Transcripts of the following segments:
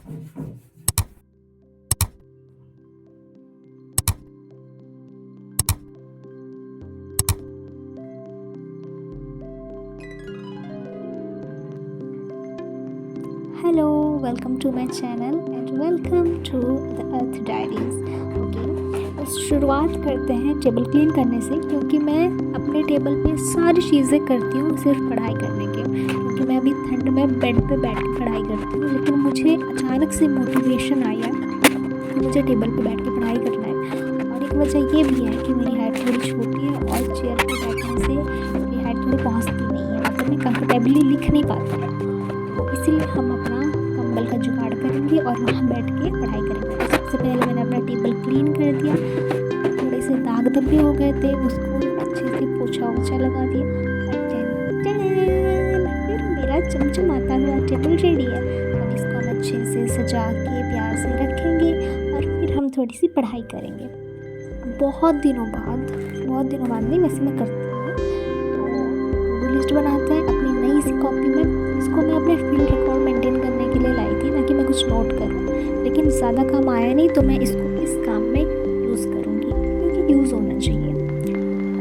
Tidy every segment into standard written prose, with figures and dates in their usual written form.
Hello, welcome to my channel and welcome to the Earth Diaries. Okay, तो शुरुआत करते हैं टेबल क्लीन करने से, क्योंकि मैं अपने टेबल पे सारी चीज़ें करती हूँ सिर्फ पढ़ाई करने के। क्योंकि मैं अभी ठंड में बेड पे बैठ के पढ़ाई करती हूँ, लेकिन मुझे अचानक से मोटिवेशन आया कि मुझे टेबल पे बैठ के पढ़ाई करना है। और एक वजह ये भी है कि मेरी हाइट थोड़ी छोटी है और चेयर पे बैठने से मेरी हाइट थोड़ी पहुँचती नहीं है, मतलब मैं कंफर्टेबली लिख नहीं पाती। तो इसीलिए हम अपना कंबल का जुगाड़ करेंगे और वहाँ बैठ के पढ़ाई करेंगे। तो सबसे पहले मैंने अपना टेबल क्लीन कर दिया। थोड़े से दाग धब्बे हो गए थे, उसको अच्छे से पोछा वोछा लगा दिया और फिर मेरा चमचमाता हुआ टेबल रेडी है। अब इसको हम अच्छे से सजा के प्यार से रखेंगे और फिर हम थोड़ी सी पढ़ाई करेंगे। बहुत दिनों बाद नहीं, वैसे मैं करती हूँ। तो लिस्ट बनाते हैं अपनी नई सी कॉपी में। इसको मैं अपने फील्ड रिकॉर्ड मेंटेन करने के लिए लाई थी, ना कि मैं कुछ नोट करूँ। लेकिन ज़्यादा काम आया नहीं, तो मैं इसको इस काम में यूज़ करूँगी, क्योंकि यूज़ होना चाहिए।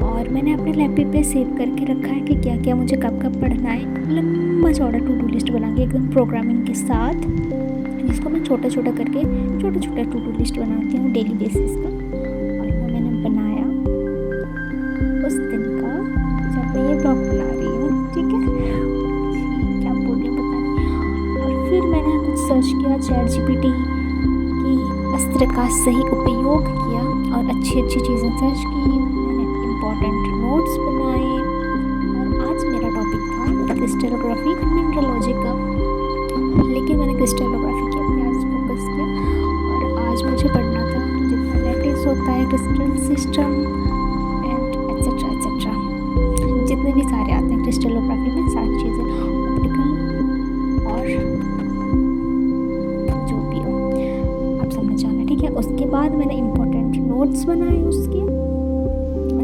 और मैंने अपने लैपटॉप पे सेव करके रखा है कि क्या क्या मुझे कब कब पढ़ना है। लंबा चौड़ा टू डू लिस्ट बना के एकदम प्रोग्रामिंग के साथ, जिसको मैं छोटा छोटा टू डू लिस्ट बनाती हूँ डेली बेसिस का। और वो मैंने बनाया उस दिन का जब मैं ये ब्लॉग बना रही हूँ, ठीक है। क्या बोल रही हूँ पता नहीं। और फिर मैंने कुछ सर्च किया, ChatGPT की अस्त्र का सही उपयोग किया और अच्छी चीज़ें सर्च की। मैंने इम्पॉर्टेंट नोट्स बनाए और आज मेरा टॉपिक था क्रिस्टलोग्राफी एंड मिनरलोजी का। लेकिन मैंने क्रिस्टलोग्राफी के ऊपर आज फोकस किया और आज मुझे पढ़ना था जितना लैटिस होता है, क्रिस्टल सिस्टम एंड एट्सेट्रा जितने भी सारे आते हैं क्रिस्टलोग्राफी में, सारी चीज़ें ऑप्टिकल और जो भी हो आप समझ जाना, ठीक है। उसके बाद मैंने इम्पोर्टेंट नोट्स बनाए उसके,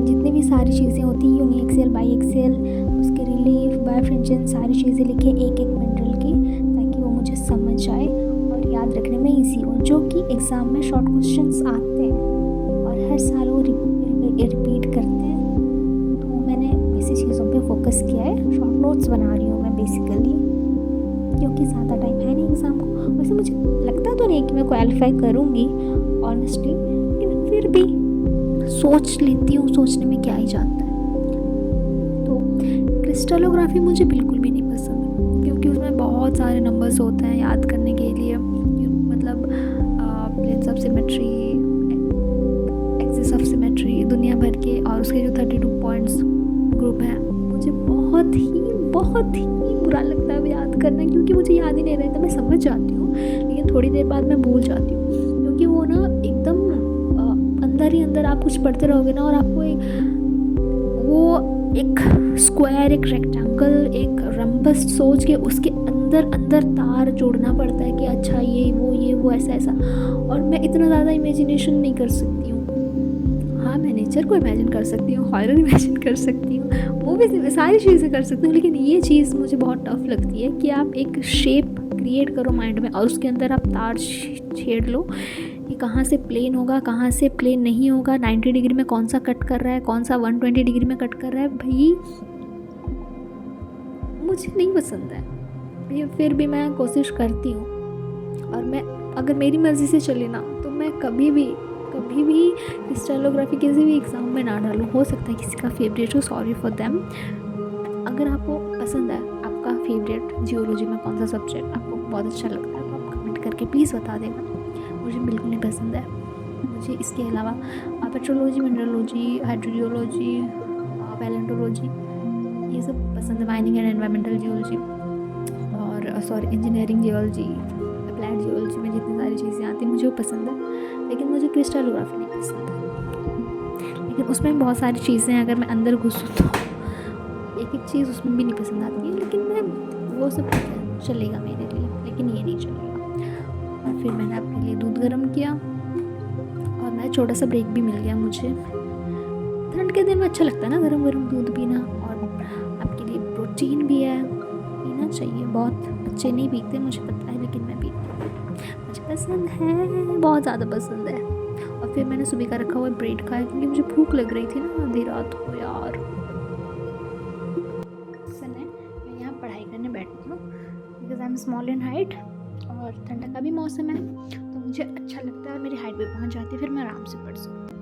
जितनी भी सारी चीज़ें होती हैं, यूनी एक्सेल, बाई एक्सेल, उसके रिलीफ, बायफ्रेंजन, सारी चीज़ें लिखे एक एक मिनरल की, ताकि वो मुझे समझ आए और याद रखने में ईजी हो। जो कि एग्ज़ाम में शॉर्ट क्वेश्चंस आते हैं और हर साल वो रिपीट करते हैं। तो मैंने ऐसी चीज़ों पे फोकस किया है। शॉर्ट नोट्स बना रही हूँ मैं बेसिकली, क्योंकि ज़्यादा टाइम है नहीं एग्ज़ाम को। वैसे मुझे लगता तो नहीं कि मैं क्वालिफाई करूँगी ऑनेस्टली, लेकिन फिर भी सोच लेती हूँ, सोचने में क्या ही जाता है। तो क्रिस्टलोग्राफी मुझे बिल्कुल भी नहीं पसंद है, क्योंकि उसमें बहुत सारे नंबर्स होते हैं याद करने के लिए। मतलब planes of symmetry, axis of symmetry, दुनिया भर के, और उसके जो 32 पॉइंट्स ग्रुप हैं, मुझे बहुत ही बुरा लगता है याद करना, क्योंकि मुझे याद ही नहीं रहता। मैं समझ जाती हूँ लेकिन थोड़ी देर बाद मैं भूल जाती हूँ, क्योंकि वो ना एकदम अंदर ही अंदर आप कुछ पढ़ते रहोगे ना, और आपको एक स्क्वायर, एक रेक्टेंगल, एक रम्बस सोच के उसके अंदर तार जोड़ना पड़ता है कि अच्छा ये वो ऐसा। और मैं इतना ज़्यादा इमेजिनेशन नहीं कर सकती हूँ। हाँ, मैं नेचर को इमेजिन कर सकती हूँ, हॉरर इमेजिन कर सकती हूँ, वो भी सारी चीज़ें कर सकती हूँ, लेकिन ये चीज़ मुझे बहुत टफ लगती है कि आप एक शेप क्रिएट करो माइंड में और उसके अंदर आप तार छेड़ लो कि कहाँ से प्लेन होगा, कहाँ से प्लेन नहीं होगा, 90 डिग्री में कौन सा कट कर रहा है, कौन सा 120 डिग्री में कट कर रहा है। भाई मुझे नहीं पसंद है, फिर भी मैं कोशिश करती हूँ। और मैं अगर मेरी मर्ज़ी से चले ना, तो मैं कभी भी क्रिस्टलोग्राफी किसी भी एग्ज़ाम में ना डालूँ। हो सकता है किसी का फेवरेट हो, सॉरी फॉर देम। अगर आपको पसंद है, आपका फेवरेट जियोलॉजी में कौन सा सब्जेक्ट आपको बहुत अच्छा लगता है, तो आप कमेंट करके प्लीज़ बता देगा। मुझे बिल्कुल नहीं पसंद है। मुझे इसके अलावा पेट्रोलॉजी, मिनरलोजी, हाइड्रोजियोलॉजी, पैलेंटोलॉजी, ये सब पसंद है। माइनिंग एंड एनवायरमेंटल जियोलॉजी और इंजीनियरिंग जियोलॉजी, अप्लाइड जियोलॉजी में जितनी सारी चीज़ें आती हैं मुझे वो पसंद है। लेकिन मुझे क्रिस्टलोग्राफी नहीं पसंद है। लेकिन उसमें बहुत सारी चीज़ें हैं, अगर मैं अंदर घुसूँ तो एक चीज़ उसमें भी नहीं पसंद आती है, लेकिन मैं वो सब चलेगा मेरे लिए, लेकिन ये नहीं चलेगा। और फिर मैंने अपने लिए दूध गर्म किया और मैं छोटा सा ब्रेक भी मिल गया मुझे। ठंड के दिन में अच्छा लगता है ना गरम गरम दूध पीना, और आपके लिए प्रोटीन भी है, पीना चाहिए, बहुत बच्चे नहीं पीते मुझे पता है, लेकिन मैं पीती हूँ, मुझे पसंद है, बहुत ज़्यादा पसंद है। और फिर मैंने सुबह का रखा हुआ ब्रेड खाया क्योंकि मुझे भूख लग रही थी ना आधी रात को यार। सुने, मैं यहाँ पढ़ाई करने बैठती हूँ because I am small in height और ठंडा का भी मौसम है तो मुझे अच्छा लगता है और मेरी हाइट भी पहुँच जाती है, फिर मैं आराम से पढ़ सकती हूँ।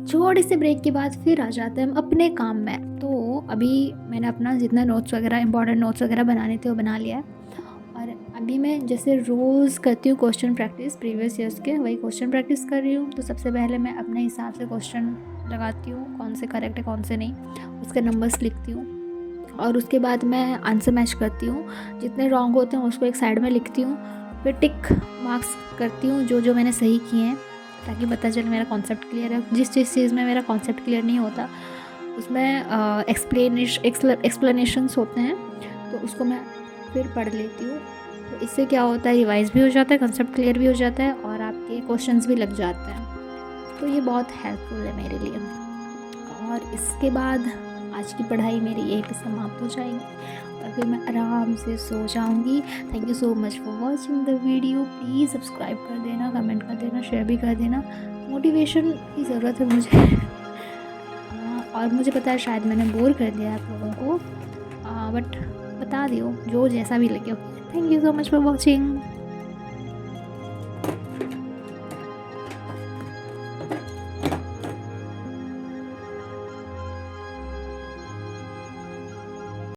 छोटे से ब्रेक के बाद फिर आ जाते हैं हम अपने काम में। तो अभी मैंने अपना जितना नोट्स वगैरह इंपॉर्टेंट नोट्स वगैरह बनाने थे वो बना लिया है और अभी मैं जैसे रोज़ करती हूँ क्वेश्चन प्रैक्टिस प्रीवियस ईयर्स के, वही क्वेश्चन प्रैक्टिस कर रही हूँ। तो सबसे पहले मैं अपने हिसाब से क्वेश्चन लगाती हूँ, कौन से करेक्ट है कौन से नहीं, उसके नंबर्स लिखती हूँ और उसके बाद मैं आंसर मैच करती हूँ। जितने रॉन्ग होते हैं उसको एक साइड में लिखती हूँ, फिर टिक मार्क्स करती हूँ जो जो मैंने सही किए हैं, ताकि पता चले मेरा कॉन्सेप्ट क्लियर है। जिस जिस चीज़ में मेरा कॉन्सेप्ट क्लियर नहीं होता उसमें एक्सप्लेनेशंस होते हैं तो उसको मैं फिर पढ़ लेती हूँ। तो इससे क्या होता है, रिवाइज भी हो जाता है, कंसेप्ट क्लियर भी हो जाता है और आपके क्वेश्चंस भी लग जाते हैं। तो ये बहुत हेल्पफुल है मेरे लिए। और इसके बाद आज की पढ़ाई मेरी यहीं पे समाप्त हो जाएगी और फिर मैं आराम से सो जाऊंगी। Thank you so much for watching the video. Please subscribe कर देना, कमेंट कर देना, शेयर भी कर देना। मोटिवेशन की ज़रूरत है मुझे और मुझे पता है शायद मैंने बोर कर दिया आप लोगों को, बट बता दियो जो जैसा भी लगे। Thank you so much for watching.